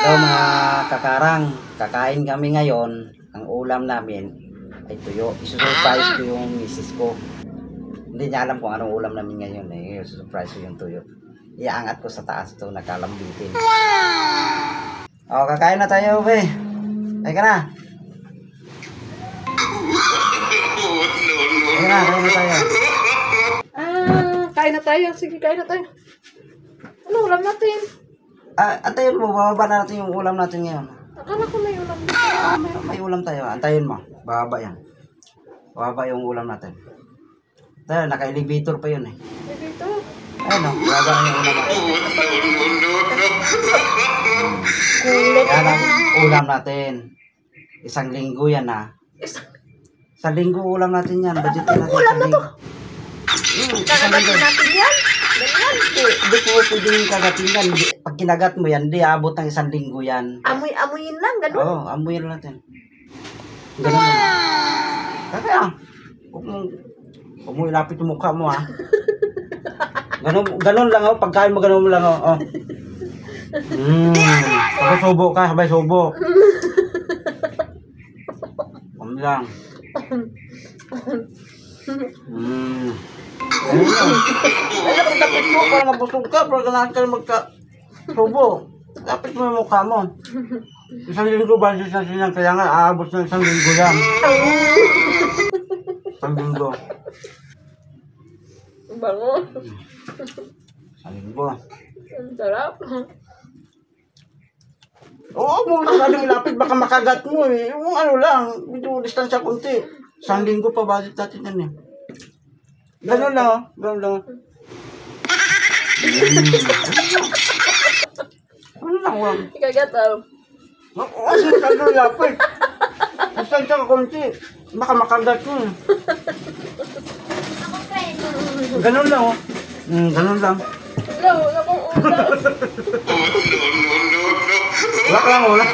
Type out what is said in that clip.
So mga kakarang, kakain kami ngayon. Ang ulam namin ay tuyo. Isusurprise ko yung misis ko. Hindi niya alam kung anong ulam namin ngayon eh. Isusurprise ko yung tuyo. Iaangat ko sa taas to, nakalambitin. O, kakain na tayo, be. Ay ka na. Kain na tayo. Kain na tayo. Sige, kain na tayo. Ano ulam natin? Antayin mo, bababa na natin yung ulam natin ngayon. Akala ko may ulam dito. May ulam tayo. Antayin mo. Bababa yan. Bababa yung ulam natin. Tayo, naka-elevator pa yun eh. Dito. Ayun o, bababa yung ulam natin. Kulot. Yan ang ulam natin. Isang linggo yan ha. Isang linggo ulam natin yan. Budget natin. Ulam na to. Isang linggo. Kagatin natin yan. Ganyan. Hindi ko pwedeng kagatin yan. Pag kinagat mo yan, di abot ng isang linggo yan. Amoy-amoyin lang, gano'n. Oo, amoyin natin. Ganun lang. Kaya, huwag mo ilapit yung mukha mo ha. Ganun lang oh, pagkain mo ganun lang oh. Sabay subo ka, sabay subo. Ganun lang. Ganun lang. Kaya pag lapit mo, para mabusog ka, para ganahan ka magka-subo. Lapit mo yung mukha mo. Isang linggo ba siya siya kaya nga aabot ng isang linggo lang. Isang linggo. Bango. Isang linggo. Ang sarap. Oo, mo masyadong ilapit, baka makagat mo eh. Yung ano lang, medyo distansya konti. Isang linggo pa budget natin yan eh. Ganun lang oh, ganun lang. Ano lang wag. Ikagataw. Oo, masyadong ilapit. Distansya konti, baka makagat mo eh. Ganun lang oh. Ganun lang. Wala, wala kong ulam. Wala lang, wala.